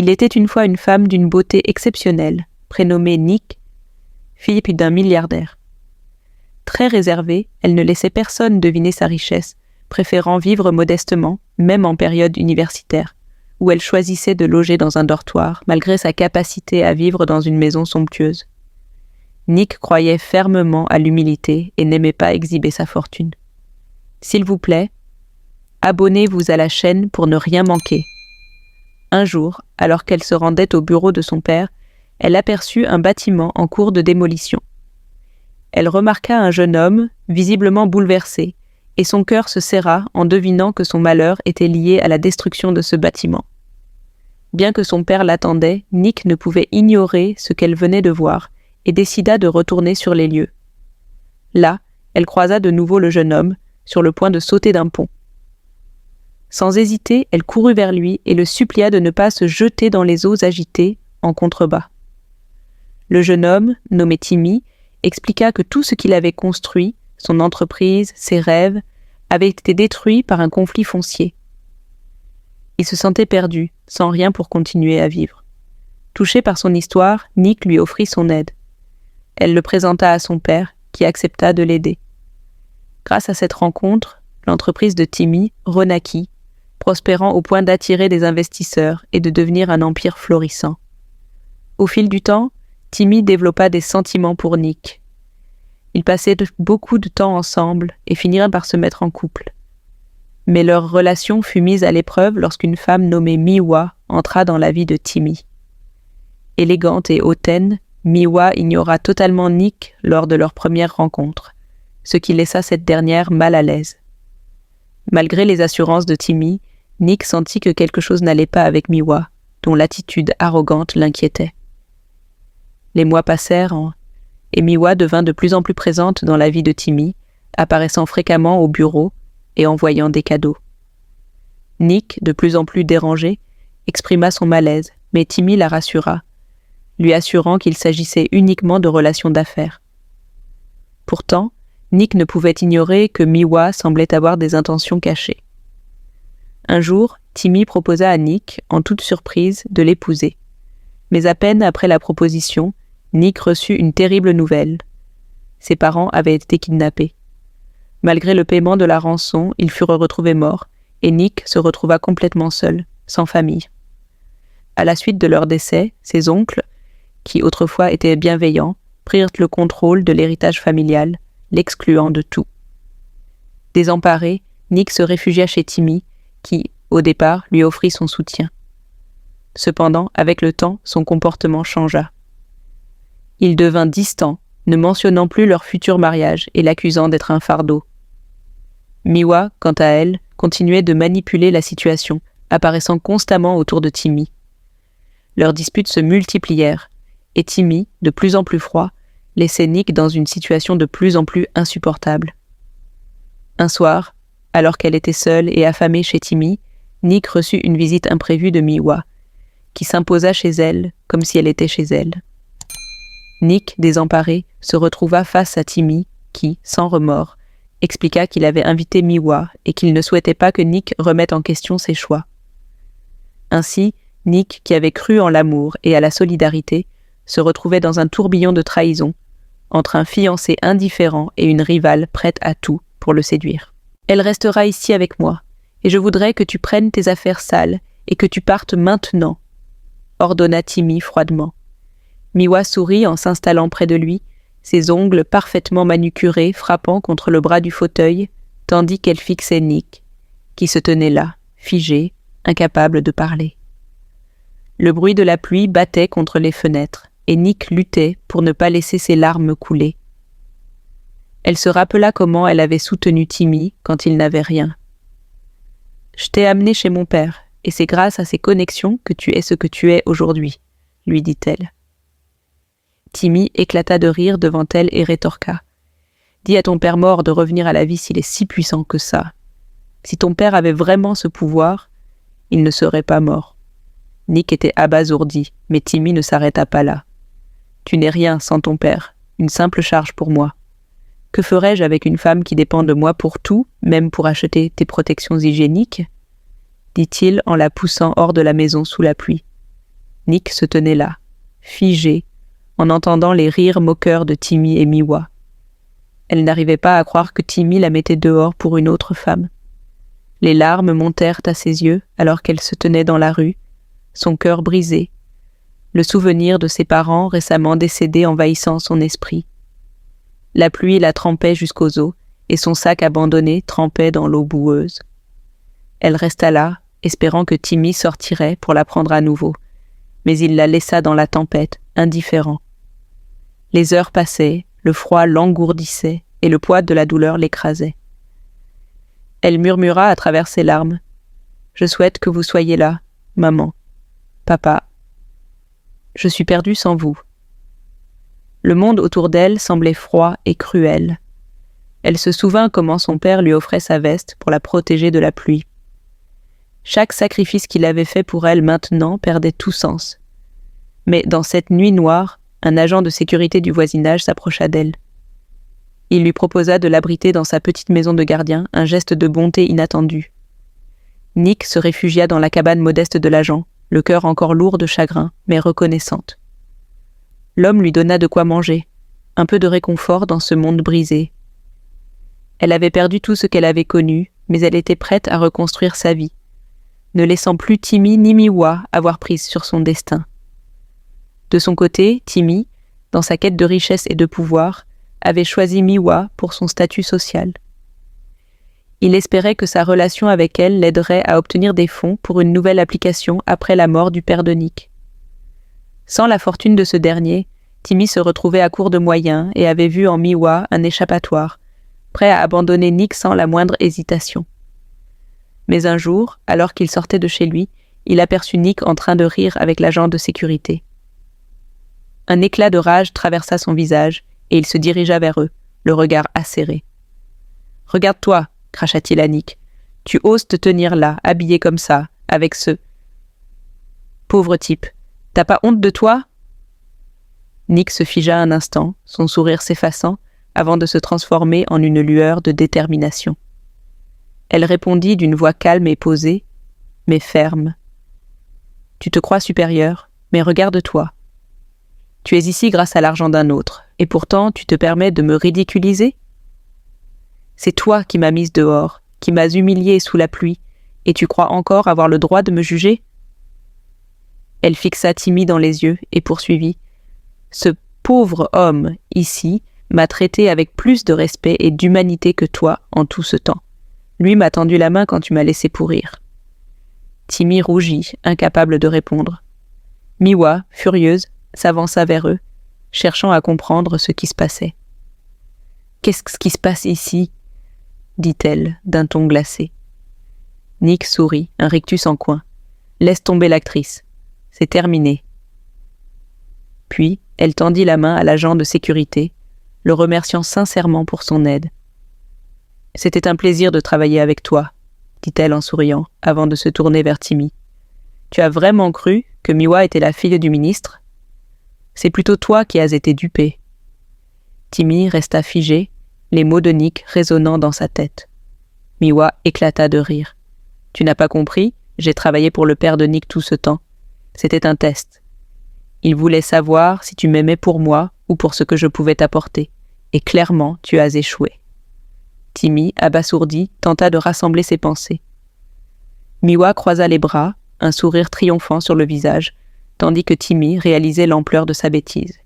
Il était une fois une femme d'une beauté exceptionnelle, prénommée Nick, fille d'un milliardaire. Très réservée, elle ne laissait personne deviner sa richesse, préférant vivre modestement, même en période universitaire, où elle choisissait de loger dans un dortoir, malgré sa capacité à vivre dans une maison somptueuse. Nick croyait fermement à l'humilité et n'aimait pas exhiber sa fortune. S'il vous plaît, abonnez-vous à la chaîne pour ne rien manquer. Un jour, alors qu'elle se rendait au bureau de son père, elle aperçut un bâtiment en cours de démolition. Elle remarqua un jeune homme, visiblement bouleversé, et son cœur se serra en devinant que son malheur était lié à la destruction de ce bâtiment. Bien que son père l'attendait, Nick ne pouvait ignorer ce qu'elle venait de voir et décida de retourner sur les lieux. Là, elle croisa de nouveau le jeune homme, sur le point de sauter d'un pont. Sans hésiter, elle courut vers lui et le supplia de ne pas se jeter dans les eaux agitées en contrebas. Le jeune homme, nommé Timmy, expliqua que tout ce qu'il avait construit, son entreprise, ses rêves, avait été détruit par un conflit foncier. Il se sentait perdu, sans rien pour continuer à vivre. Touché par son histoire, Nick lui offrit son aide. Elle le présenta à son père, qui accepta de l'aider. Grâce à cette rencontre, l'entreprise de Timmy renaquit, prospérant au point d'attirer des investisseurs et de devenir un empire florissant. Au fil du temps, Timmy développa des sentiments pour Nick. Ils passaient beaucoup de temps ensemble et finirent par se mettre en couple. Mais leur relation fut mise à l'épreuve lorsqu'une femme nommée Miwa entra dans la vie de Timmy. Élégante et hautaine, Miwa ignora totalement Nick lors de leur première rencontre, ce qui laissa cette dernière mal à l'aise. Malgré les assurances de Timmy, Nick sentit que quelque chose n'allait pas avec Miwa, dont l'attitude arrogante l'inquiétait. Les mois passèrent et Miwa devint de plus en plus présente dans la vie de Timmy, apparaissant fréquemment au bureau et envoyant des cadeaux. Nick, de plus en plus dérangé, exprima son malaise, mais Timmy la rassura, lui assurant qu'il s'agissait uniquement de relations d'affaires. Pourtant, Nick ne pouvait ignorer que Miwa semblait avoir des intentions cachées. Un jour, Timmy proposa à Nick, en toute surprise, de l'épouser. Mais à peine après la proposition, Nick reçut une terrible nouvelle. Ses parents avaient été kidnappés. Malgré le paiement de la rançon, ils furent retrouvés morts, et Nick se retrouva complètement seul, sans famille. À la suite de leur décès, ses oncles, qui autrefois étaient bienveillants, prirent le contrôle de l'héritage familial, l'excluant de tout. Désemparé, Nick se réfugia chez Timmy, qui, au départ, lui offrit son soutien. Cependant, avec le temps, son comportement changea. Il devint distant, ne mentionnant plus leur futur mariage et l'accusant d'être un fardeau. Miwa, quant à elle, continuait de manipuler la situation, apparaissant constamment autour de Timmy. Leurs disputes se multiplièrent, et Timmy, de plus en plus froid, laissait Nick dans une situation de plus en plus insupportable. Un soir, alors qu'elle était seule et affamée chez Timmy, Nick reçut une visite imprévue de Miwa, qui s'imposa chez elle comme si elle était chez elle. Nick, désemparé, se retrouva face à Timmy qui, sans remords, expliqua qu'il avait invité Miwa et qu'il ne souhaitait pas que Nick remette en question ses choix. Ainsi, Nick, qui avait cru en l'amour et à la solidarité, se retrouvait dans un tourbillon de trahison, entre un fiancé indifférent et une rivale prête à tout pour le séduire. « Elle restera ici avec moi, et je voudrais que tu prennes tes affaires sales et que tu partes maintenant, » ordonna Timmy froidement. Miwa sourit en s'installant près de lui, ses ongles parfaitement manucurés frappant contre le bras du fauteuil, tandis qu'elle fixait Nick, qui se tenait là, figé, incapable de parler. Le bruit de la pluie battait contre les fenêtres, et Nick luttait pour ne pas laisser ses larmes couler. Elle se rappela comment elle avait soutenu Timmy quand il n'avait rien. « Je t'ai amené chez mon père, et c'est grâce à ses connexions que tu es ce que tu es aujourd'hui, » lui dit-elle. Timmy éclata de rire devant elle et rétorqua. « Dis à ton père mort de revenir à la vie s'il est si puissant que ça. Si ton père avait vraiment ce pouvoir, il ne serait pas mort. » Nick était abasourdi, mais Timmy ne s'arrêta pas là. « Tu n'es rien sans ton père, une simple charge pour moi. Que ferais-je avec une femme qui dépend de moi pour tout, même pour acheter tes protections hygiéniques ?» dit-il en la poussant hors de la maison sous la pluie. Nick se tenait là, figée, en entendant les rires moqueurs de Timmy et Miwa. Elle n'arrivait pas à croire que Timmy la mettait dehors pour une autre femme. Les larmes montèrent à ses yeux alors qu'elle se tenait dans la rue, son cœur brisé, le souvenir de ses parents récemment décédés envahissant son esprit. La pluie la trempait jusqu'aux os et son sac abandonné trempait dans l'eau boueuse. Elle resta là, espérant que Timmy sortirait pour la prendre à nouveau, mais il la laissa dans la tempête, indifférent. Les heures passaient, le froid l'engourdissait et le poids de la douleur l'écrasait. Elle murmura à travers ses larmes. « Je souhaite que vous soyez là, maman. Papa. Je suis perdue sans vous. » Le monde autour d'elle semblait froid et cruel. Elle se souvint comment son père lui offrait sa veste pour la protéger de la pluie. Chaque sacrifice qu'il avait fait pour elle maintenant perdait tout sens. Mais dans cette nuit noire, un agent de sécurité du voisinage s'approcha d'elle. Il lui proposa de l'abriter dans sa petite maison de gardien, un geste de bonté inattendu. Nick se réfugia dans la cabane modeste de l'agent, le cœur encore lourd de chagrin, mais reconnaissante. L'homme lui donna de quoi manger, un peu de réconfort dans ce monde brisé. Elle avait perdu tout ce qu'elle avait connu, mais elle était prête à reconstruire sa vie, ne laissant plus Timmy ni Miwa avoir prise sur son destin. De son côté, Timmy, dans sa quête de richesse et de pouvoir, avait choisi Miwa pour son statut social. Il espérait que sa relation avec elle l'aiderait à obtenir des fonds pour une nouvelle application après la mort du père de Nick. Sans la fortune de ce dernier, Timmy se retrouvait à court de moyens et avait vu en Miwa un échappatoire, prêt à abandonner Nick sans la moindre hésitation. Mais un jour, alors qu'il sortait de chez lui, il aperçut Nick en train de rire avec l'agent de sécurité. Un éclat de rage traversa son visage et il se dirigea vers eux, le regard acéré. « Regarde-toi » cracha-t-il à Nick. « Tu oses te tenir là, habillé comme ça, avec ce... pauvre type. T'as pas honte de toi ?» Nick se figea un instant, son sourire s'effaçant, avant de se transformer en une lueur de détermination. Elle répondit d'une voix calme et posée, mais ferme. « Tu te crois supérieur, mais regarde-toi. Tu es ici grâce à l'argent d'un autre, et pourtant tu te permets de me ridiculiser ? C'est toi qui m'as mise dehors, qui m'as humiliée sous la pluie, et tu crois encore avoir le droit de me juger ? » Elle fixa Timmy dans les yeux et poursuivit. « Ce pauvre homme, ici, m'a traité avec plus de respect et d'humanité que toi en tout ce temps. Lui m'a tendu la main quand tu m'as laissé pourrir. » Timmy rougit, incapable de répondre. Miwa, furieuse, s'avança vers eux, cherchant à comprendre ce qui se passait. « Qu'est-ce qui se passe ici ?» dit-elle d'un ton glacé. Nick sourit, un rictus en coin. « Laisse tomber l'actrice. C'est terminé. » Puis, elle tendit la main à l'agent de sécurité, le remerciant sincèrement pour son aide. « C'était un plaisir de travailler avec toi, » dit-elle en souriant, avant de se tourner vers Timmy. « Tu as vraiment cru que Miwa était la fille du ministre ? C'est plutôt toi qui as été dupé. » Timmy resta figé, les mots de Nick résonnant dans sa tête. Miwa éclata de rire. « Tu n'as pas compris ? J'ai travaillé pour le père de Nick tout ce temps. C'était un test. Il voulait savoir si tu m'aimais pour moi ou pour ce que je pouvais t'apporter. Et clairement, tu as échoué. » Timmy, abasourdi, tenta de rassembler ses pensées. Miwa croisa les bras, un sourire triomphant sur le visage, tandis que Timmy réalisait l'ampleur de sa bêtise.